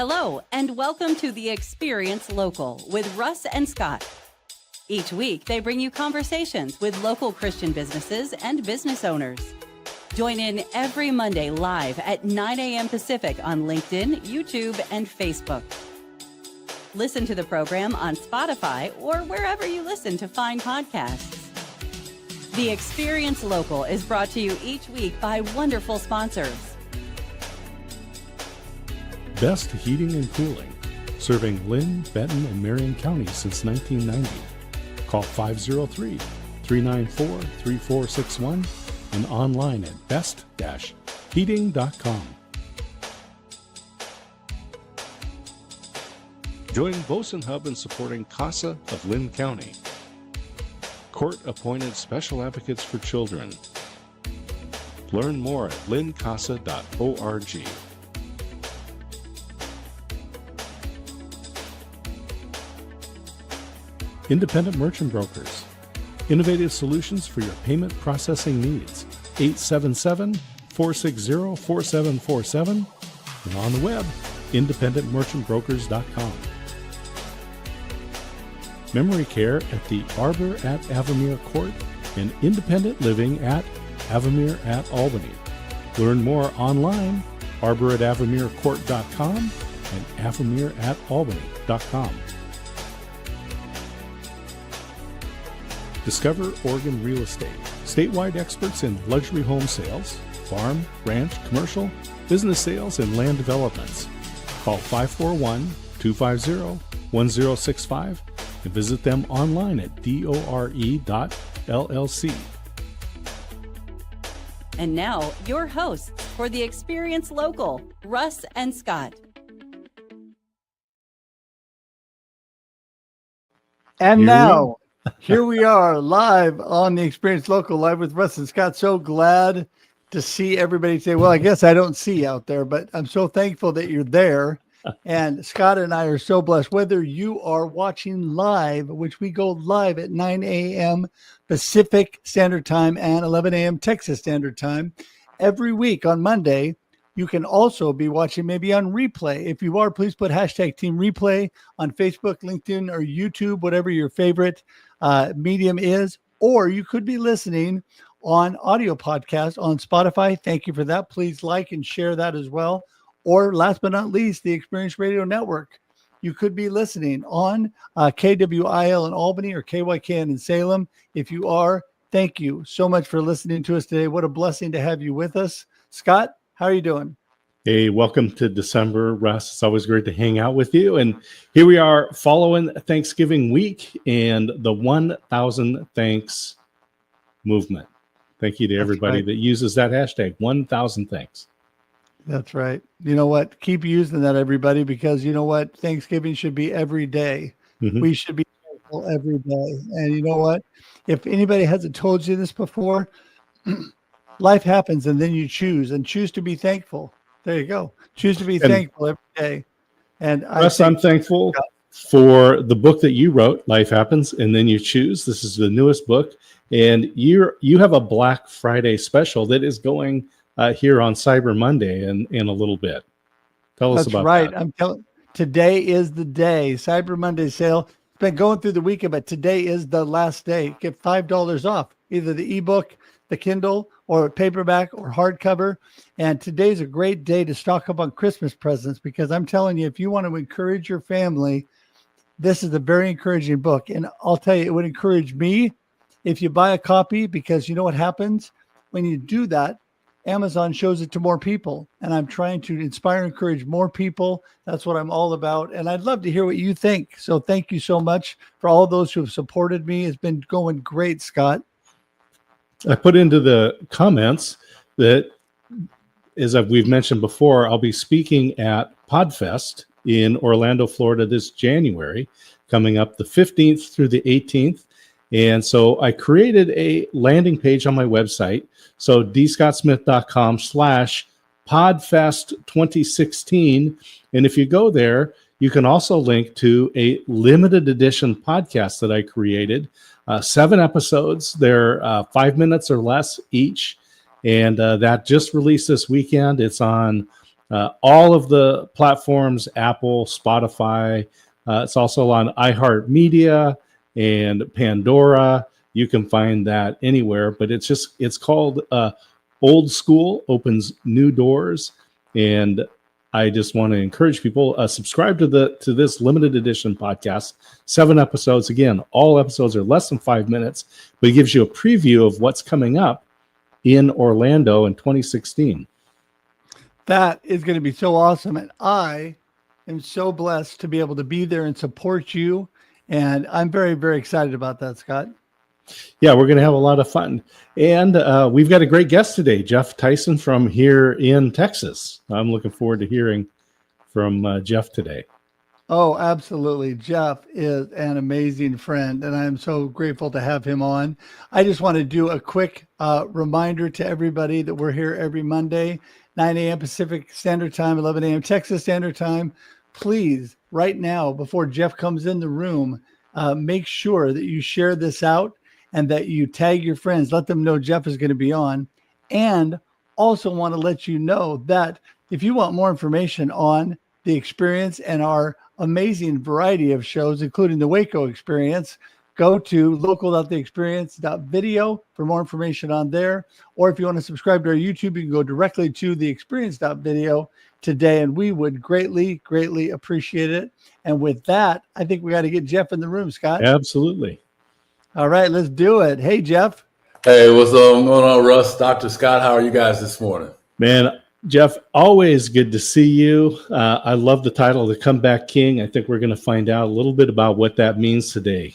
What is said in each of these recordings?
Hello, and welcome to the Experience Local with Russ and Scott. Each week, they bring you conversations with local Christian businesses and business owners. Join in every Monday live at 9 a.m. Pacific on LinkedIn, YouTube, and Facebook. Listen to the program on Spotify or wherever you listen to fine podcasts. The Experience Local is brought to you each week by wonderful sponsors. Best Heating and Cooling, serving Lynn, Benton, and Marion counties since 1990. Call 503-394-3461 and online at best-heating.com. Join Boson Hub in supporting CASA of Lynn County. Court-appointed special advocates for children. Learn more at lyncasa.org. Independent Merchant Brokers. Innovative solutions for your payment processing needs. 877-460-4747 and on the web, independentmerchantbrokers.com. Memory care at the Arbor at Avamere Court and Independent Living at Avamere at Albany. Learn more online, arboratavamerecourt.com and avamereatalbany.com. Discover Oregon Real Estate. Statewide experts in luxury home sales, farm, ranch, commercial, business sales, and land developments. Call 541-250-1065 and visit them online at dore.llc. And now, your hosts for the Experience Local, Russ and Scott. And now, here we are live on the Experience Local, live with Russ and Scott. So glad to see everybody say, well, I guess I don't see out there, but I'm so thankful that you're there. And Scott and I are so blessed, whether you are watching live, which we go live at 9 a.m. Pacific Standard Time and 11 a.m. Texas Standard Time every week on Monday. You can also be watching maybe on replay. If you are, please put hashtag Team Replay on Facebook, LinkedIn, or YouTube, whatever your favorite medium is. Or you could be listening on audio podcast on Spotify. Thank you for that. Please like and share that as well. Or last but not least, the Experience Radio Network. You could be listening on KWIL in Albany or KYKN in Salem. If you are, thank you so much for listening to us today. What a blessing to have you with us. Scott, how are you doing? Hey, welcome to December, Russ. It's always great to hang out with you. And here we are following Thanksgiving week and the 1,000 Thanks movement. Thank you to everybody that uses that hashtag, 1,000 Thanks. That's right. You know what? Keep using that, everybody, because you know what? Thanksgiving should be every day. Mm-hmm. We should be thankful every day. And you know what? If anybody hasn't told you this before, life happens and then you choose to be thankful. There you go. Choose to be thankful every day. And I'm thankful for the book that you wrote, Life Happens, and Then You Choose. This is the newest book. And you have a Black Friday special that is going here on Cyber Monday in a little bit. Tell us about that. That's right. Today is the day. Cyber Monday sale. It's been going through the weekend, but today is the last day. Get $5 off, either the ebook, the Kindle, or paperback or hardcover. And today's a great day to stock up on Christmas presents, because I'm telling you, if you want to encourage your family, this is a very encouraging book. And I'll tell you, it would encourage me if you buy a copy, because you know what happens when you do that? Amazon shows it to more people, and I'm trying to inspire and encourage more people. That's what I'm all about. And I'd love to hear what you think. So thank you so much for all those who have supported me. It's been going great, Scott. I put into the comments that, as we've mentioned before, I'll be speaking at PodFest in Orlando, Florida this January, coming up the 15th through the 18th. And so I created a landing page on my website. So dscottsmith.com/podfest2016. And if you go there, you can also link to a limited edition podcast that I created. 7 episodes. They're 5 minutes or less each. And that just released this weekend. It's on all of the platforms, Apple, Spotify. It's also on iHeartMedia and Pandora. You can find that anywhere, but it's called Old School Opens New Doors. And I just want to encourage people, subscribe to this limited edition podcast. 7 episodes. Again, all episodes are less than 5 minutes, but it gives you a preview of what's coming up in Orlando in 2016. That is going to be so awesome. And I am so blessed to be able to be there and support you. And I'm very, very excited about that, Scott. Yeah, we're going to have a lot of fun. And we've got a great guest today, Geoff Tyson from here in Texas. I'm looking forward to hearing from Geoff today. Oh, absolutely. Geoff is an amazing friend, and I'm so grateful to have him on. I just want to do a quick reminder to everybody that we're here every Monday, 9 a.m. Pacific Standard Time, 11 a.m. Texas Standard Time. Please, right now, before Geoff comes in the room, make sure that you share this out and that you tag your friends. Let them know Geoff is going to be on. And also want to let you know that if you want more information on the experience and our amazing variety of shows, including the Waco Experience, go to local.theexperience.video for more information on there. Or if you want to subscribe to our YouTube, you can go directly to theexperience.video today, and we would greatly, greatly appreciate it. And with that, I think we got to get Geoff in the room, Scott. Absolutely. All right, let's do it. Hey, Geoff. Hey, what's going on, Russ? Dr. Scott, how are you guys this morning? Man, Geoff, always good to see you. I love the title, The Comeback King. I think we're going to find out a little bit about what that means today.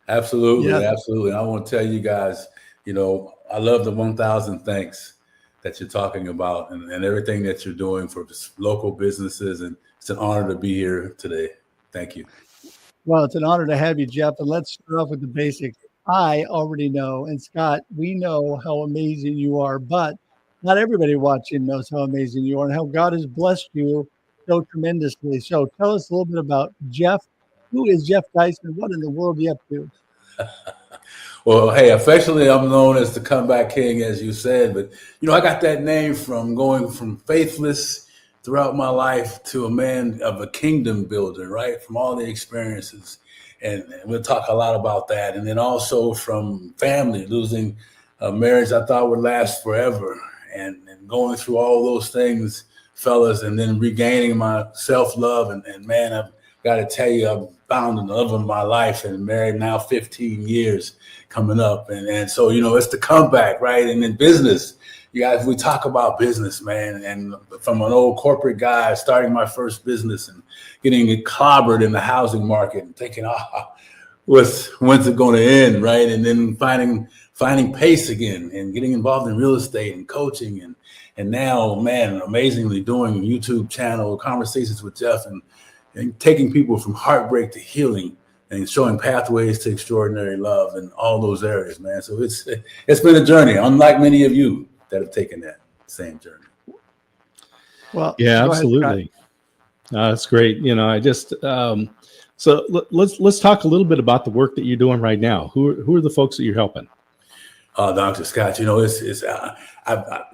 Absolutely, Yeah. absolutely. I want to tell you guys, I love the 1,000 thanks that you're talking about and everything that you're doing for local businesses. And it's an honor to be here today. Thank you. Well, it's an honor to have you, Geoff. And let's start off with the basics. I already know, and Scott, we know how amazing you are, but not everybody watching knows how amazing you are and how God has blessed you so tremendously. So tell us a little bit about Geoff. Who is Geoff Tyson? What in the world are you up to? Well, hey, affectionately, I'm known as the Comeback King, as you said. But, I got that name from going from faithless throughout my life to a man of a kingdom builder, right? From all the experiences. And we'll talk a lot about that. And then also from family, losing a marriage I thought would last forever. And going through all those things, fellas, and then regaining my self-love. And man, I've got to tell you, I've found the love of my life and married now 15 years coming up. And so, it's the comeback, right? And in business, you guys, we talk about business, man. And from an old corporate guy starting my first business and getting it clobbered in the housing market and thinking, when's it going to end, right? And then finding pace again and getting involved in real estate and coaching and now, man, amazingly doing YouTube channel conversations with Geoff and taking people from heartbreak to healing and showing pathways to extraordinary love in all those areas, man. So it's been a journey, unlike many of you that have taken that same journey. Well, yeah, absolutely. That's great. I just so let's talk a little bit about the work that you're doing right now. Who are the folks that you're helping? Dr. Scott,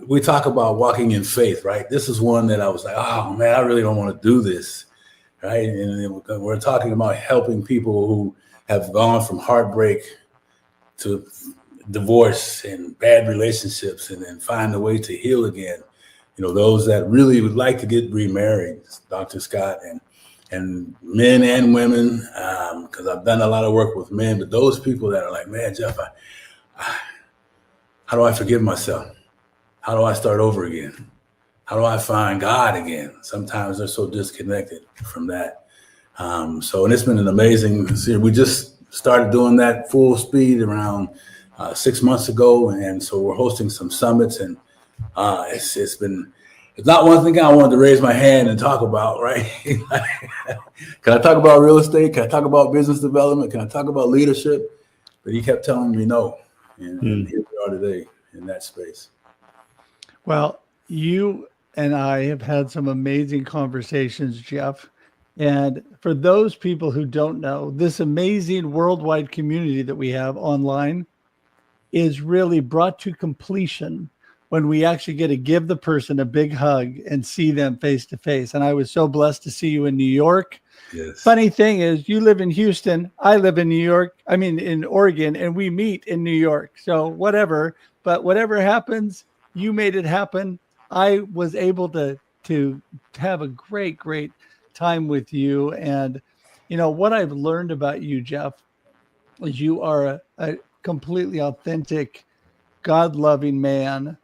we talk about walking in faith, right? This is one that I was like, oh man, I really don't want to do this, right? And we're talking about helping people who have gone from heartbreak to divorce and bad relationships and then find a way to heal again. Those that really would like to get remarried, Dr. Scott, and men and women, because I've done a lot of work with men, but those people that are like, man, Geoff, how do I forgive myself? How do I start over again? How do I find God again? Sometimes they're so disconnected from that. And it's been an amazing series. We just started doing that full speed around 6 months ago. And so we're hosting some summits and it's not one thing I wanted to raise my hand and talk about, right? Can I talk about real estate? Can I talk about business development? Can I talk about leadership? But he kept telling me no. And here we are today in that space. Well, you and I have had some amazing conversations, Geoff. And for those people who don't know, this amazing worldwide community that we have online is really brought to completion when we actually get to give the person a big hug and see them face to face. And I was so blessed to see you in New York. Yes. Funny thing is, you live in Houston, I live in New York, in Oregon, and we meet in New York. So whatever, but whatever happens, you made it happen. I was able to have a great time with you. And, what I've learned about you, Geoff, is you are a completely authentic, God-loving man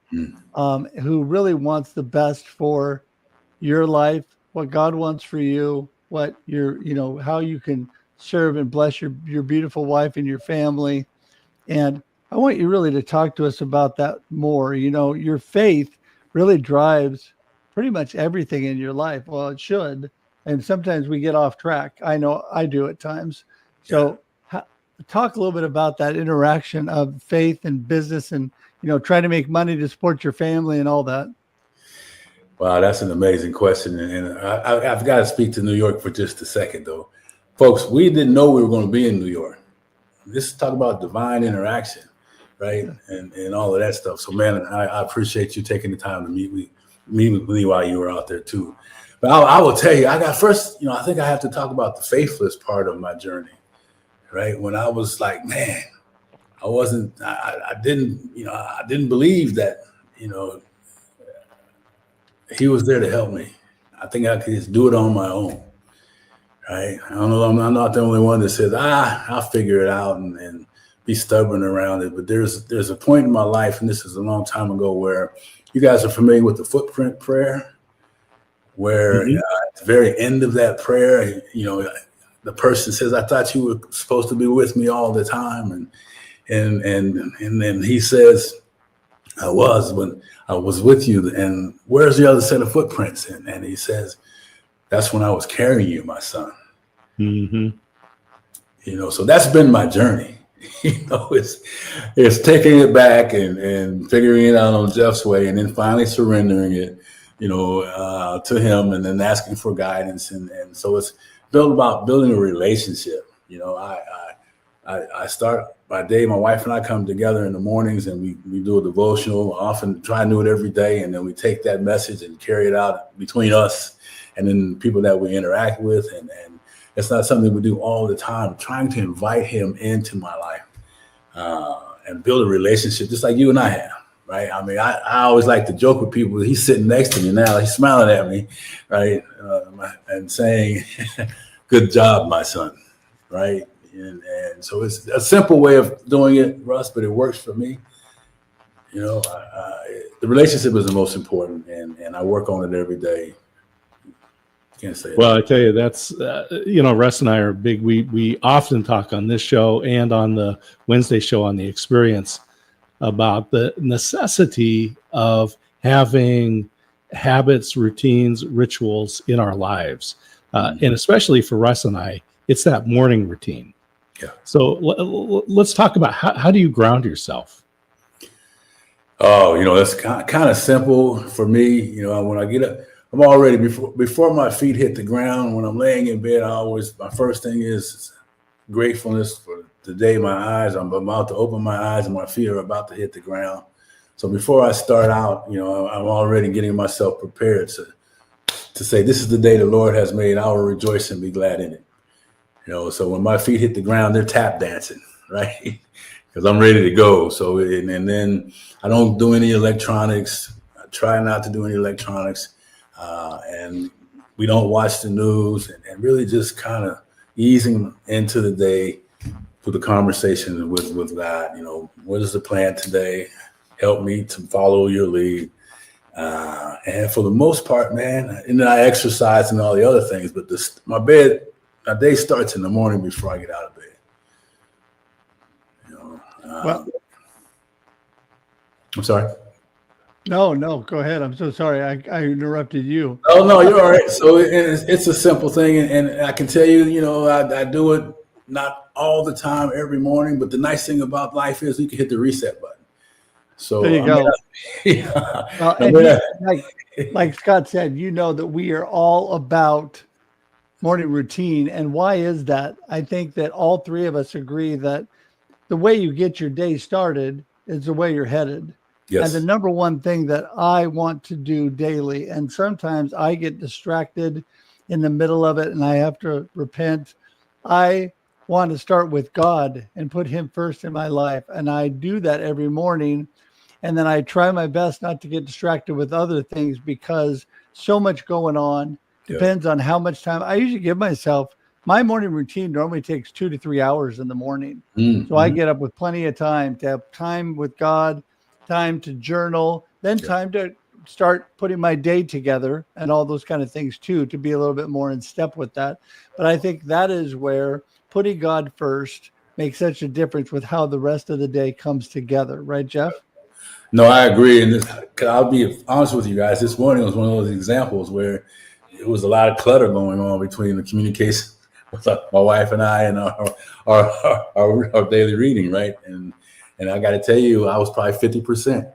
who really wants the best for your life, what God wants for you, what how you can serve and bless your beautiful wife and your family. And I want you really to talk to us about that more. Your faith really drives pretty much everything in your life. Well, it should. And sometimes we get off track. I know I do at times. So talk a little bit about that interaction of faith and business and, trying to make money to support your family and all that. Wow, that's an amazing question. And I've got to speak to New York for just a second, though. Folks, we didn't know we were going to be in New York. This is talk about divine interaction, right? And all of that stuff. So, man, I appreciate you taking the time to meet with me while you were out there, too. But I will tell you, I think I have to talk about the faithless part of my journey, right? When I was like, man, I didn't believe that, he was there to help me. I think I could just do it on my own, right? I don't know. I'm not the only one that says, I'll figure it out and be stubborn around it. But there's a point in my life, and this is a long time ago, where you guys are familiar with the footprint prayer, where at the very end of that prayer, the person says, I thought you were supposed to be with me all the time. And then he says, I was when I was with you. And where's the other set of footprints? And he says, that's when I was carrying you, my son. So that's been my journey. It's taking it back and figuring it out on Geoff's way, and then finally surrendering it, to him, and then asking for guidance. And so it's about building a relationship. I start my day, my wife and I come together in the mornings, and we do a devotional. I often try and do it every day, and then we take that message and carry it out between us and then people that we interact with. And it's not something we do all the time. Trying to invite him into my life and build a relationship just like you and I have, right? I mean, I always like to joke with people. He's sitting next to me now. He's smiling at me, right? And saying, good job, my son, right? And so it's a simple way of doing it, Russ, but it works for me. The relationship is the most important, and I work on it every day. Can't say well, I tell you, that's, Russ and I are big. We often talk on this show and on the Wednesday show on The Experience about the necessity of having habits, routines, rituals in our lives. And especially for Russ and I, it's that morning routine. Yeah. So let's talk about how do you ground yourself? Oh, that's kind of simple for me. When I get up, I'm already before my feet hit the ground. When I'm laying in bed, my first thing is gratefulness for the day I'm about to open my eyes and my feet are about to hit the ground. So before I start out, I'm already getting myself prepared to say, this is the day the Lord has made. I will rejoice and be glad in it. So when my feet hit the ground, they're tap dancing, right? Because I'm ready to go. So, and then I don't do any electronics. I try not to do any electronics. And we don't watch the news, and really just kind of easing into the day through the conversation with God. What is the plan today? Help me to follow your lead. And for the most part, man, and then I exercise and all the other things, but my day starts in the morning before I get out of bed. Well, I'm sorry. No, go ahead. I'm so sorry. I interrupted you. Oh, no, you're all right. So it's a simple thing. And I can tell you, I do it not all the time every morning, but the nice thing about life is you can hit the reset button. So there you go. Yeah. Like Scott said, that we are all about morning routine. And why is that? I think that all three of us agree that the way you get your day started is the way you're headed. And the number one thing that I want to do daily, and sometimes I get distracted in the middle of it and I have to repent. I want to start with God and put him first in my life. And I do that every morning. And then I try my best not to get distracted with other things because so much going on. Depends on how much time. I usually give myself, my morning routine normally takes 2 to 3 hours in the morning. So I get up with plenty of time to have time with God, time to journal, then time to start putting my day together and all those kind of things too, to be a little bit more in step with that. But I think that is where putting God first makes such a difference with how the rest of the day comes together. Right, Geoff? No, I agree. And I'll be honest with you guys. This morning was one of those examples where it was a lot of clutter going on between the communication with my wife and I and our daily reading, right? And I got to tell you, I was probably 50%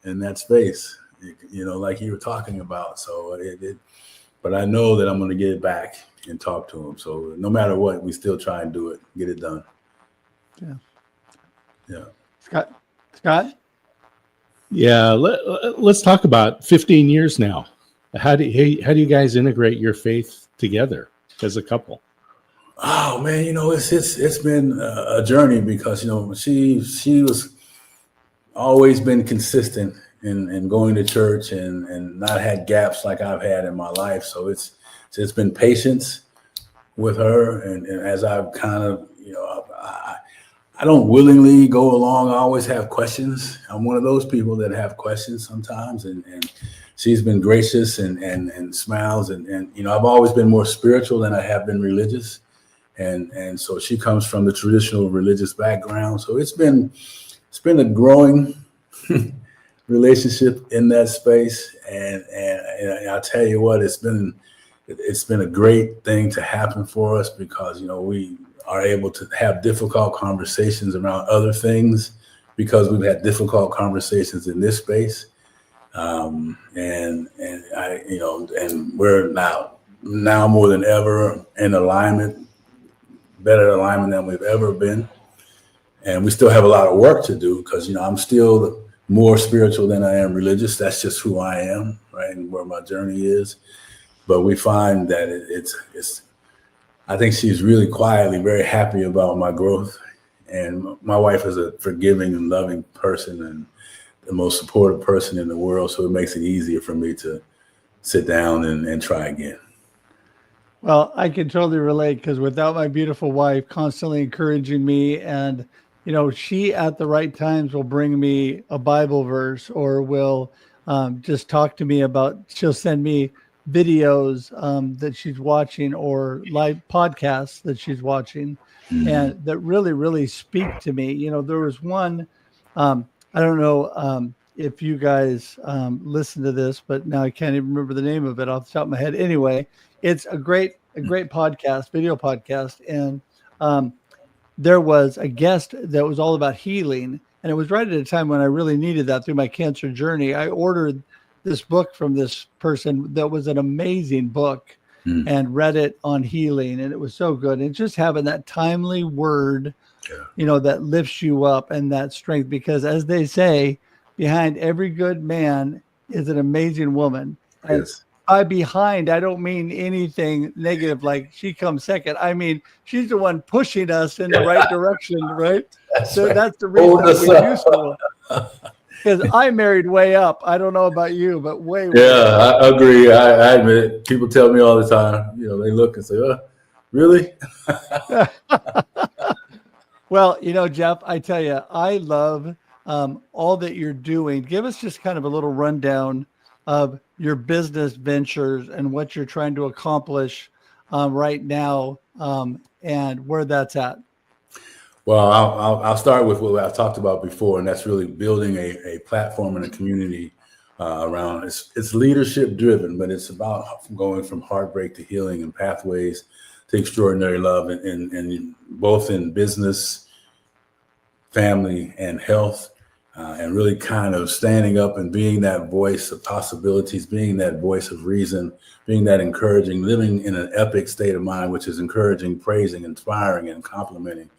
in that space, like you were talking about. So but I know that I'm going to get it back and talk to him. So no matter what, we still try and do it, get it done. Yeah. Scott? Yeah, let's talk about 15 years now. How do you guys integrate your faith together as a couple? Oh man, it's been a journey because she was always been consistent in going to church and not had gaps like I've had in my life. So it's been patience with her, and as I've kind of I don't willingly go along. I always have questions. I'm one of those people that have questions sometimes, and she's been gracious and smiles, and I've always been more spiritual than I have been religious. And so she comes from the traditional religious background. So it's been a growing relationship in that space. And I'll tell you what, it's been a great thing to happen for us because, we are able to have difficult conversations around other things because we've had difficult conversations in this space. And we're now more than ever in alignment, better alignment than we've ever been. And we still have a lot of work to do because, I'm still more spiritual than I am religious. That's just who I am, right? And where my journey is. But we find that it's I think she's really quietly very happy about my growth. And my wife is a forgiving and loving person and the most supportive person in the world. So it makes it easier for me to sit down and try again. Well, I can totally relate because without my beautiful wife constantly encouraging me and, she at the right times will bring me a Bible verse or will just talk to me about, she'll send me videos that she's watching or live podcasts that she's watching and that really, really speak to me. There was one, I don't know if you guys listen to this, but now I can't even remember the name of it off the top of my head. Anyway, it's a great podcast, video podcast. And there was a guest that was all about healing. And it was right at a time when I really needed that through my cancer journey. I ordered this book from this person that was an amazing book and read it on healing. And it was so good. And just having that timely word, that lifts you up and that strength, because as they say, behind every good man is an amazing woman. And yes. By behind, I don't mean anything negative, like she comes second. I mean, she's the one pushing us in the right direction, right? That's the reason we used to. Because I married way up. I don't know about you, but way up. I agree. I admit it. People tell me all the time, they look and say, really? Well, Geoff, I tell you, I love all that you're doing. Give us just kind of a little rundown of your business ventures and what you're trying to accomplish right now and where that's at. Well, I'll start with what I've talked about before, and that's really building a platform and a community around. It's leadership driven, but it's about going from heartbreak to healing and pathways to extraordinary love, and both in business, family, and health, and really kind of standing up and being that voice of possibilities, being that voice of reason, being that encouraging, living in an epic state of mind, which is encouraging, praising, inspiring, and complimenting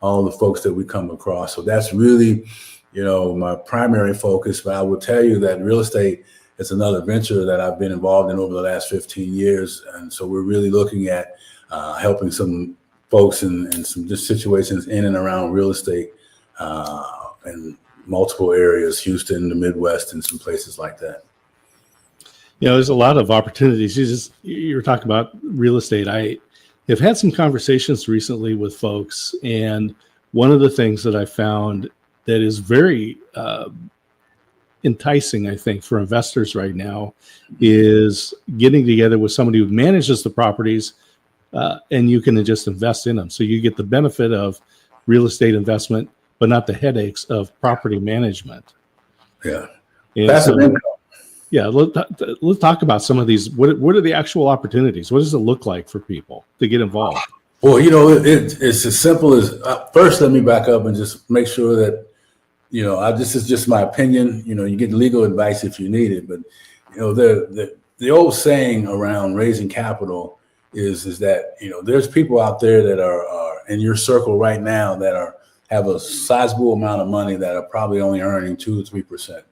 all the folks that we come across. So that's really, my primary focus. But I will tell you that real estate is another venture that I've been involved in over the last 15 years. And so we're really looking at helping some folks in some just situations in and around real estate in multiple areas, Houston, the Midwest, and some places like that. There's a lot of opportunities. You were talking about real estate. I have had some conversations recently with folks, and one of the things that I found that is very enticing, I think, for investors right now is getting together with somebody who manages the properties, and you can just invest in them. So you get the benefit of real estate investment, but not the headaches of property management. Yeah. Passive income. Yeah, let's talk about some of these. What are the actual opportunities? What does it look like for people to get involved? Well, it's as simple as first, let me back up and just make sure that, this is just my opinion. You get legal advice if you need it. But, the old saying around raising capital is that, there's people out there that are in your circle right now that have a sizable amount of money that are probably only earning 2 or 3%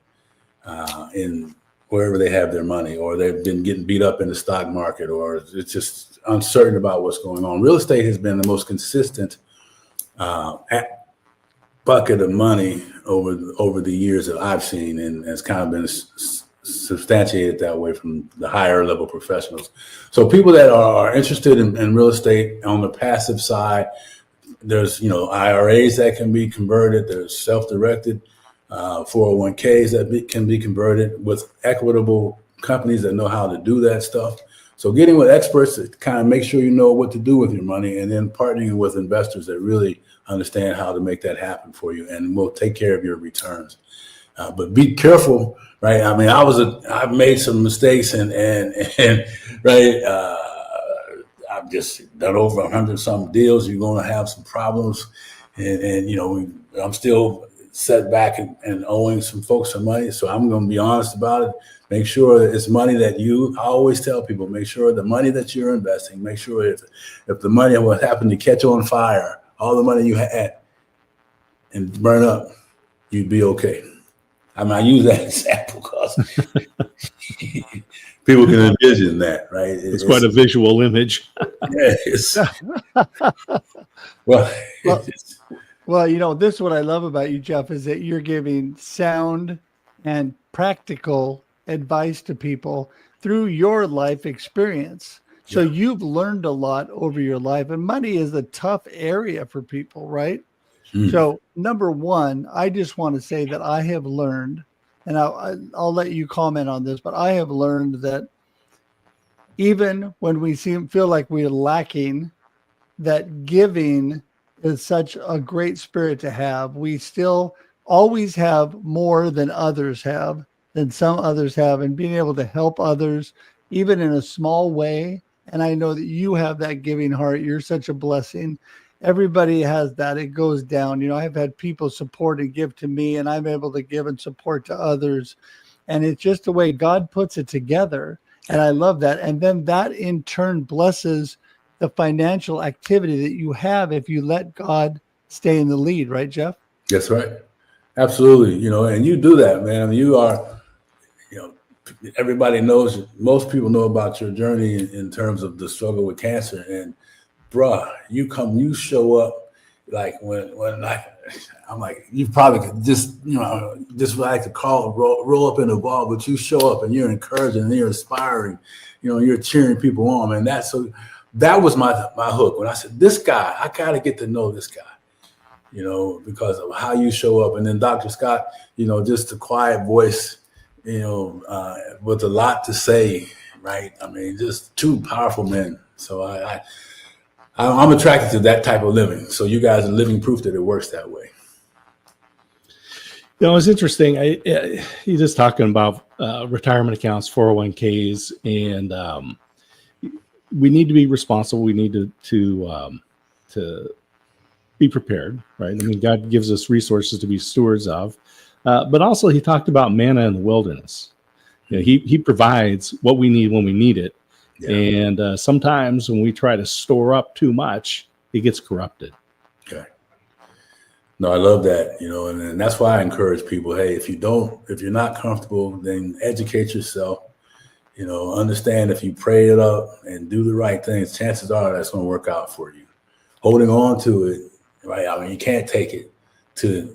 in wherever they have their money, or they've been getting beat up in the stock market, or it's just uncertain about what's going on. Real estate has been the most consistent bucket of money over the years that I've seen, and it's kind of been substantiated that way from the higher level professionals. So people that are interested in real estate on the passive side, there's IRAs that can be converted. There's self-directed 401ks that can be converted with equitable companies that know how to do that stuff. So getting with experts to kind of make sure you know what to do with your money, and then partnering with investors that really understand how to make that happen for you, and will take care of your returns. But be careful, right? I mean, I've made some mistakes, and right, I've just done over 100 some deals. You're going to have some problems, and I'm still set back and owing some folks some money. So I'm going to be honest about it. Make sure it's money that I always tell people, make sure the money that you're investing, make sure if the money will happen to catch on fire, all the money you had and burn up, you'd be okay. I mean, I use that example because people can envision that, right? It's quite a visual image. Yes. Well, this is what I love about you, Geoff, is that you're giving sound and practical advice to people through your life experience. So you've learned a lot over your life, and money is a tough area for people, right? So number one, I just want to say that I have learned, and I'll let you comment on this, but I have learned that even when we feel like we're lacking, that giving is such a great spirit to have. We still always have more than some others have, and being able to help others, even in a small way. And I know that you have that giving heart. You're such a blessing. Everybody has that. It goes down. I've had people support and give to me, and I'm able to give and support to others. And it's just the way God puts it together. And I love that. And then that in turn blesses the financial activity that you have if you let God stay in the lead, right, Geoff? That's right. Absolutely. And you do that, man. I mean, you are, everybody knows, most people know about your journey in terms of the struggle with cancer. And bruh, you show up like when I'm like, you probably could just like to roll up in the ball, but you show up and you're encouraging and you're inspiring, you're cheering people on, man. That was my hook when I said, this guy, I got to get to know this guy, because of how you show up. And then Dr. Scott, just a quiet voice, with a lot to say, right? I mean, just two powerful men. So I'm attracted to that type of living. So you guys are living proof that it works that way. It's interesting. You're just talking about retirement accounts, 401ks, and we need to be responsible. We need to be prepared, right? I mean, God gives us resources to be stewards of, but also he talked about manna in the wilderness. He provides what we need when we need it. Yeah. And sometimes when we try to store up too much, it gets corrupted. Okay. No, I love that, and that's why I encourage people, hey, if you're not comfortable, then educate yourself, understand if you pray it up and do the right things, chances are that's going to work out for you. Holding on to it, right? I mean, you can't take it to,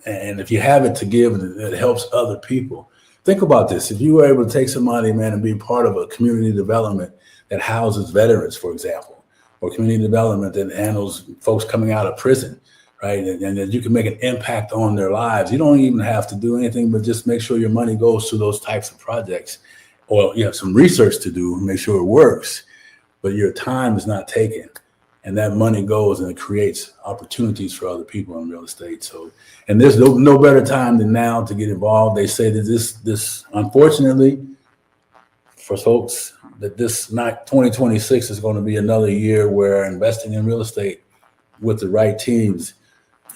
and if you have it to give, it helps other people. Think about this. If you were able to take some money, man, and be part of a community development that houses veterans, for example, or community development that handles folks coming out of prison, right? And that you can make an impact on their lives. You don't even have to do anything but just make sure your money goes to those types of projects, or you have some research to do and make sure it works, but your time is not taken. And that money goes and it creates opportunities for other people in real estate. So, and there's no better time than now to get involved. They say that this unfortunately for folks, that this 2026 is going to be another year where investing in real estate with the right teams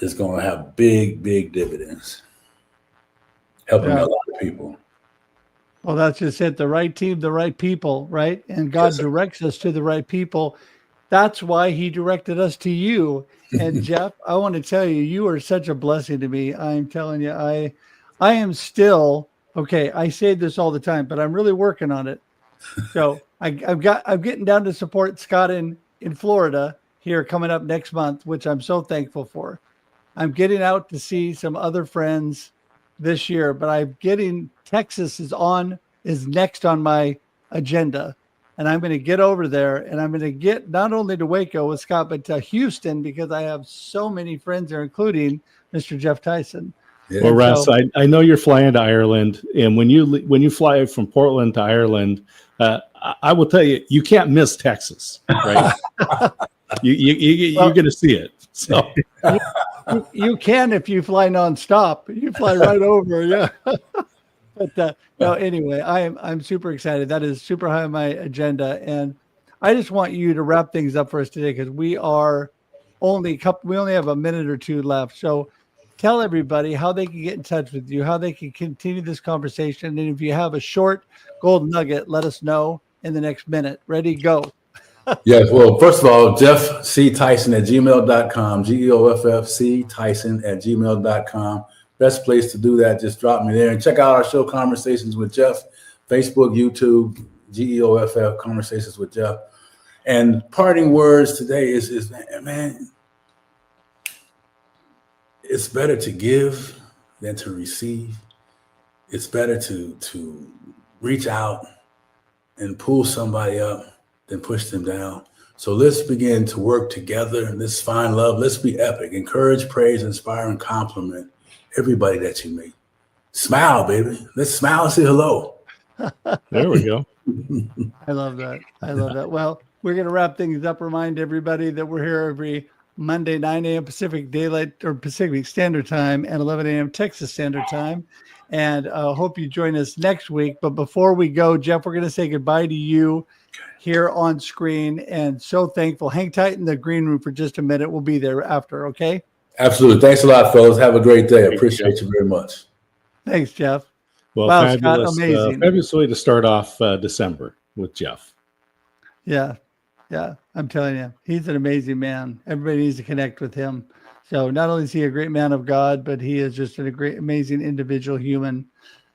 is going to have big dividends, helping a lot of people. Well, that's just it. The right team, the right people, right? And God directs us to the right people. That's why he directed us to you. And Geoff, I want to tell you, you are such a blessing to me. I'm telling you, I am still, okay, I say this all the time, but I'm really working on it. So I'm getting down to support Scott in Florida here coming up next month, which I'm so thankful for. I'm getting out to see some other friends this year, but Texas is next on my agenda. And I'm going to get over there, and I'm going to get not only to Waco with Scott, but to Houston, because I have so many friends there, including Mr. Geoff Tyson. Yeah. Well, Russ, I know you're flying to Ireland, and when you fly from Portland to Ireland, I will tell you, you can't miss Texas, right? You're going to see it. So you can if you fly nonstop. You fly right over, yeah. But no, anyway, I'm super excited. That is super high on my agenda, and I just want you to wrap things up for us today because we only have a minute or two left. So tell everybody how they can get in touch with you, how they can continue this conversation, and if you have a short gold nugget, let us know in the next minute. Ready, go. Yes. Well, first of all, Geoff C. Tyson at gmail.com, GeoffC Tyson at gmail.com. Best place to do that. Just drop me there and check out our show, Conversations with Geoff, Facebook, YouTube, GEOFF, Conversations with Geoff. And parting words today is man, it's better to give than to receive. It's better to reach out and pull somebody up than push them down. So let's begin to work together and let's find love. Let's be epic. Encourage, praise, inspire, and compliment everybody that you meet. Smile, baby. Let's smile and say hello. There we go. I love that. Well, we're going to wrap things up. Remind everybody that we're here every Monday, 9 a.m. Pacific Standard Time and 11 a.m. Texas Standard Time. And hope you join us next week. But before we go, Geoff, we're going to say goodbye to you here on screen. And so thankful. Hang tight in the green room for just a minute. We'll be there after, okay? Absolutely. Thanks a lot, fellas. Have a great day. I appreciate you very much. Thanks, Geoff. Well, wow, fabulous, Scott, amazing. Fabulous way to start off December with Geoff. Yeah. I'm telling you, he's an amazing man. Everybody needs to connect with him. So not only is he a great man of God, but he is just a great, amazing individual human.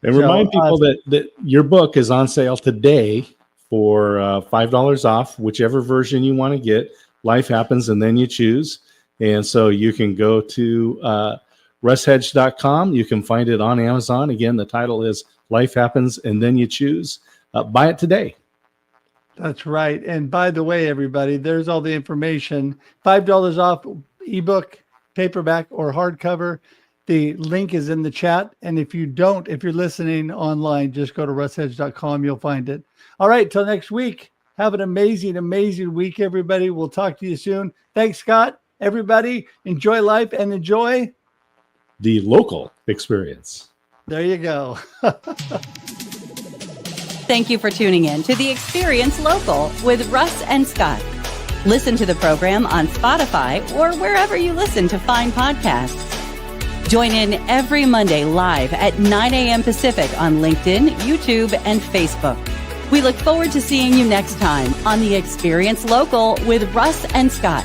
And remind people that your book is on sale today for $5 off, whichever version you want to get. Life Happens and Then You Choose. And so you can go to russhedge.com. You can find it on Amazon. Again, the title is Life Happens and Then You Choose. Buy it today. That's right. And by the way, everybody, there's all the information. $5 off ebook, paperback, or hardcover. The link is in the chat. And if you're listening online, just go to russhedge.com. You'll find it. All right. Till next week. Have an amazing, amazing week, everybody. We'll talk to you soon. Thanks, Scott. Everybody, enjoy life and enjoy the local experience. There you go. Thank you for tuning in to The Experience Local with Russ and Scott. Listen to the program on Spotify or wherever you listen to fine podcasts. Join in every Monday live at 9 a.m. Pacific on LinkedIn, YouTube, and Facebook. We look forward to seeing you next time on The Experience Local with Russ and Scott.